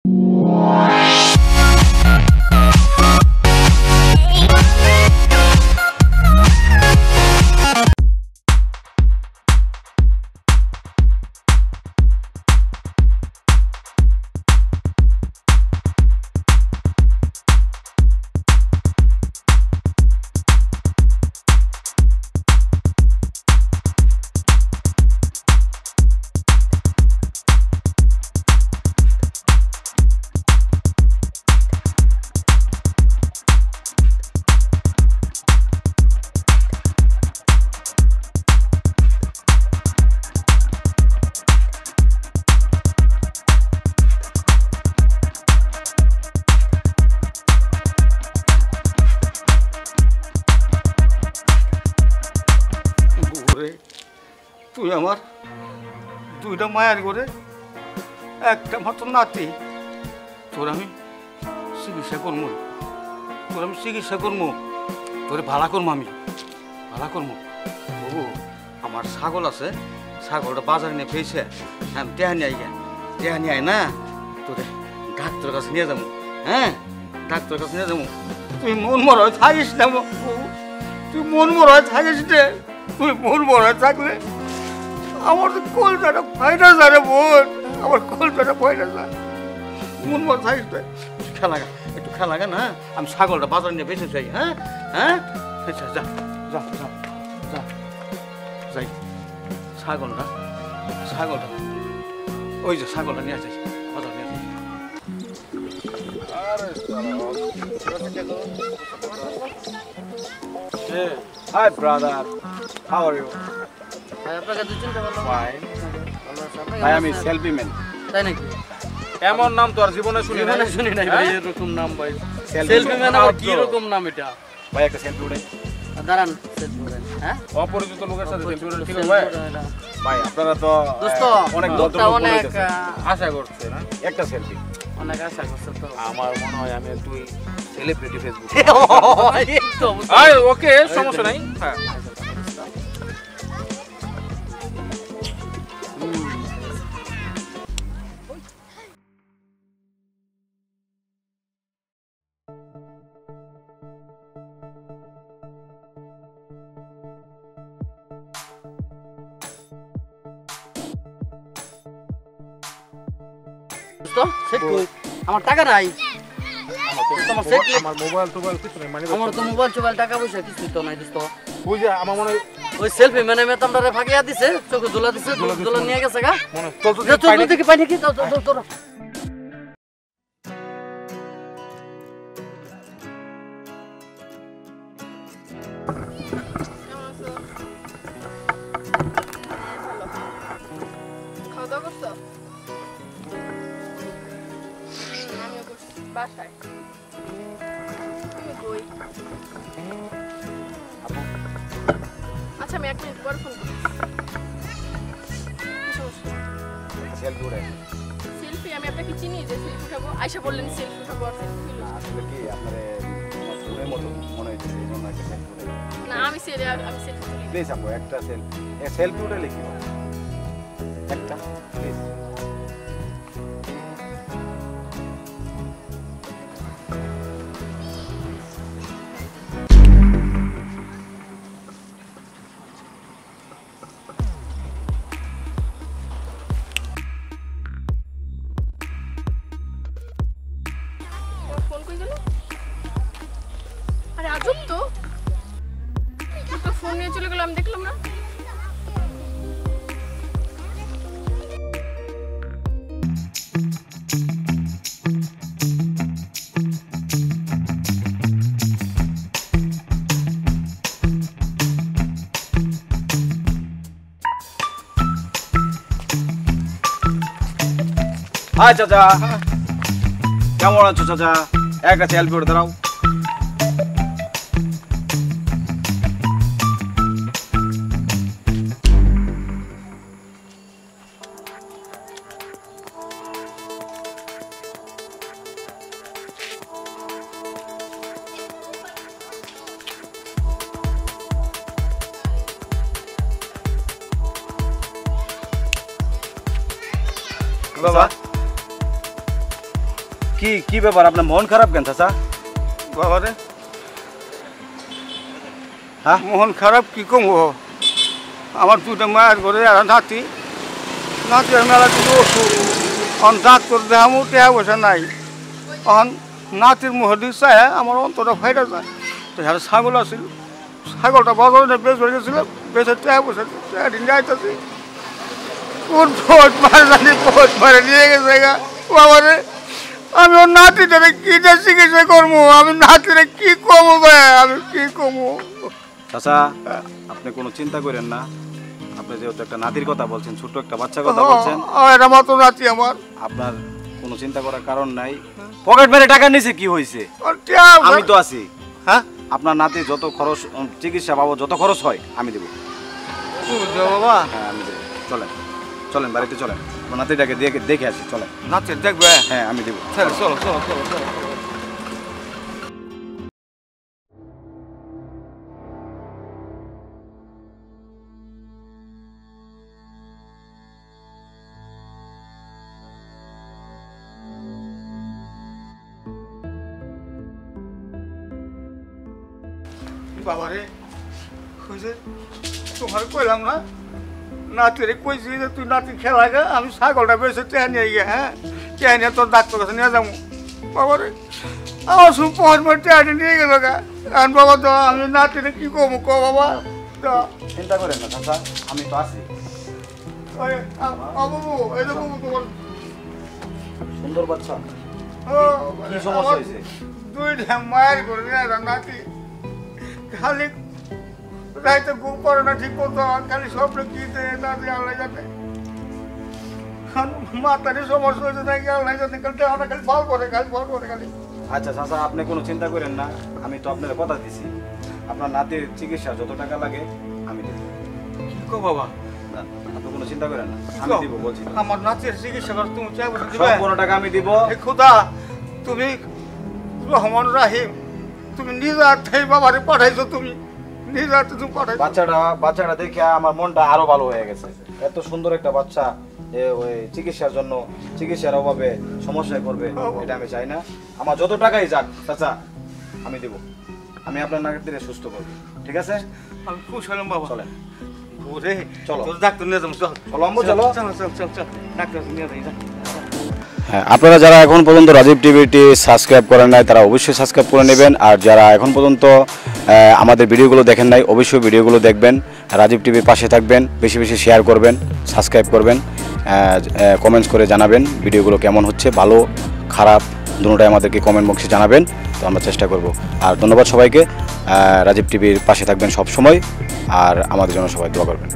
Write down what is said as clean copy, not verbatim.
তুই আমার দুইটা মায়ের করে একটা মাত্র নাতি, তোর আমি চিকিৎসা করবো, তোর ভাড়া করবো, আমি ভাড়া করবো। ও আমার ছাগল আছে, ছাগলটা বাজারে নিয়ে পেয়েছে, হ্যাঁ দেহা নিয়ে আয় না, তোরে ডাক্তারের কাছে নিয়ে যাবো। হ্যাঁ ডাক্তারের কাছে নিয়ে যাবো। তুই মন মরা থাকিস না, তুই মন মরা থাকিস রে। তুই মন মরা থাকলে আমার তো কলকাতা ফাইটা যায় বোন, আমার কলকাতা ফাইটা যায়। মন মরা থাকিস রে, একটু খেলাগা না, আমি ছাগলটা বাজার নিয়ে বেঁচে যাই। হ্যাঁ হ্যাঁ আচ্ছা যা যা যা যা যাই। ছাগলটা ওই যে ছাগলটা নিয়ে যাই, বাজার নিয়ে যাই। Hi brother, how are you? Fine. I am a selfie man. তাই নাকি? এমন নাম তো আর জীবনে শুনি নাই ভাই, এরকম নাম ভাই। সেলফি ম্যান আবার কি রকম নাম এটা? ভাই একটা সেলফি উঠাই। দাঁড়ান, সেলফি উঠাই। হ্যাঁ? অপরিচিত লোকের সাথে সেলফি উঠাই ঠিক আছে ভাই? ভাই আপনারা তো দোস্ত অনেক অনেক আশা করছে না একটা সেলফি। অনেক আশা করছে তো। আমার মনে হয় আমি তুই সেলিব্রিটি ফেসবুক। একদম। ওকে সমস্যা নাই। হ্যাঁ। আমার টাকা নাই, আমার মোবাইল টোবাইল কিছু নাই, মানে আমার তো মোবাইল টোবাইল টাকা পয়সা কিছু তো নাই দোস্ত। ওই যে আমার মনে হয় ওই সেলফি ম্যানে মেতামটারে ফাঁকিয়া দিছে, চোখে দোলা দিছে, দোলা নিয়ে গেছে গা। মনে চল দেখি পাই নাকি, তোর বাসায় তুমি কই? আচ্ছা আমি 1 মিনিট পর ফোন করছি। সেলফি উঠাই। সেলফি আমি আপনাকে চিনি যে সেলফি উঠাবো, আয়শা বললেন সেলফি উঠাবো, আর সেলফি হলো আসলে কি আপনার ফোনের মতো মনে হচ্ছে এই জন্য একটা সেলফি উঠাই। না, আমি সেলফি তুলি। প্লিজ আপু একটা সেলফি উঠাইলে কি হবে? একটা প্লিজ। ফোন কই গেল? আরে আজব তো, ফোন নিয়ে চলে গেল, আমি দেখলাম না। হাই চাচা, কেমন আছো চাচা? একটা সেলফি উঠে দাঁড়াও। বাবা কি কি ব্যাপার আপনার মন খারাপ কেন চাচা? বাবা রে হ্যাঁ মন খারাপ কি কমবো আমার দুটো মায়ের ঘরে আর নাতি নাতির মেলা কিছু ওষুধ অন ডাক্তার দেখামো টেহা বসে নাই অন নাতির মুখের দিক চায় আমার অন্তরটা ফাইটা যায় তো হ্যাঁ ছাগল আছিল ছাগলটা বাজারে বেশ হয়ে গেছিল বেশে টেহা বসে টেহা দিন যাইতেছি কোন পোট মারে জানি পোট মারে নিয়ে গেছে গা বাবারে আমি ওর নাতিটারে কি যে চিকিৎসা করবো আমি নাতিরে কি কমো ভাই আমি কি কমো চাচা আপনি কোনো চিন্তা করেন না। আপনি যেহেতু একটা নাতির কথা বলছেন, ছোট্ট একটা বাচ্চার কথা বলছেন, এটা মাত্র নাতি আমার আপনার কোনো চিন্তা করার কারণ নাই। পকেট মেরে টাকা নিছে কি হয়েছে? আমি তো আছি। হ্যাঁ আপনার নাতি যত খরচ চিকিৎসা বাবদ যত খরচ হয় আমি দেবো। বাবা হ্যাঁ আমি দেবো। চলেন চলেন বাড়িতে চলেন, আপনার নাতিটাকে দেখে আসি। চলেন। নাতি দেখবে হ্যাঁ আমি দেবো। চলো চলো চলো চলো চলো বাবারে খুঁজে তোমার কইলাম না নাতিরে কইছি যে তুই নাতি খেলা গা আমি ছাগলটা বেশি টেহা নিয়ে গিয়ে হ্যাঁ টেহা নিয়ে তোর ডাক্তার কাছে নিয়ে যাবো বাবারে আমার শুধু পথ মার টেহাটি নিয়ে গেল গা এখন বাবা তো আমি নাতিরে কি কমু ক বাবা চিন্তা করেন না চাচা, আমি তো আছি। বাবু এই যে বাবু তোমার সুন্দর বাচ্চা। ও, কি সমস্যা হয়েছে? দুইটা মায়ের করে নিয়ে নাতি খালি রাইতে ঘুম পড়ে না ঠিক মতো খালি স্বপ্ন কি নাতি আল্লাহ জানে মাতারি সমস্যা হয়েছে নাকি আল্লাহ জানে খালি খালি ফল করে খালি আচ্ছা চাচা আপনি কোনো চিন্তা করেন না, আমি তো আপনার কথা দিছি। আপনার নাতির চিকিৎসা যত টাকা লাগে আমি দেবো। কো বাবা না, আপনি কোনো চিন্তা করেন না, আমি দিব বলছি তো। আমার নাতির চিকিৎসা করে তুমি চাই বসে সব দিবে কোনো টাকা আমি দিব। এ খোদা তুমি রহমান রাহিম তুমি নিজ হাতে বাবারে পাঠাইছো তুমি নিজ হাতে তুমি পাঠাইছো বাচ্চাটা দেখে আমার মনটা আরো ভালো হয়ে গেছে। এত সুন্দর একটা বাচ্চা ওই চিকিৎসার জন্য চিকিৎসার অভাবে সমস্যায় পড়বে এটা আমি চাই না। আমার যত টাকাই যাক চাচা আমি দেব, আমি আপনার নাতিরে সুস্থ করব। ঠিক আছে আমি খুশ হলাম বাবা চলেন। ওরে চলো। তোর ডাক্তার নিয়ে যাবো চল চলো আম্মু, চলো। চল চল চল চল ডাক্তার নিয়ে যাই যা হ্যাঁ, আপনারা যারা এখন পর্যন্ত রাজীব টিভিটি সাবস্ক্রাইব করেন নাই তারা অবশ্যই সাবস্ক্রাইব করে নেবেন। আর যারা এখন পর্যন্ত আমাদের ভিডিওগুলো দেখেন নাই অবশ্যই ভিডিওগুলো দেখবেন, রাজীব টিভির পাশে থাকবেন, বেশি বেশি শেয়ার করবেন, সাবস্ক্রাইব করবেন, কমেন্টস করে জানাবেন ভিডিওগুলো কেমন হচ্ছে, ভালো খারাপ দুটোটাই আমাদেরকে কমেন্ট বক্সে জানাবেন, তো আমরা চেষ্টা করব। আর ধন্যবাদ সবাইকে। রাজীব টিভির পাশে থাকবেন সব সময়, আর আমাদের জন্য সবাই দোয়া করবেন।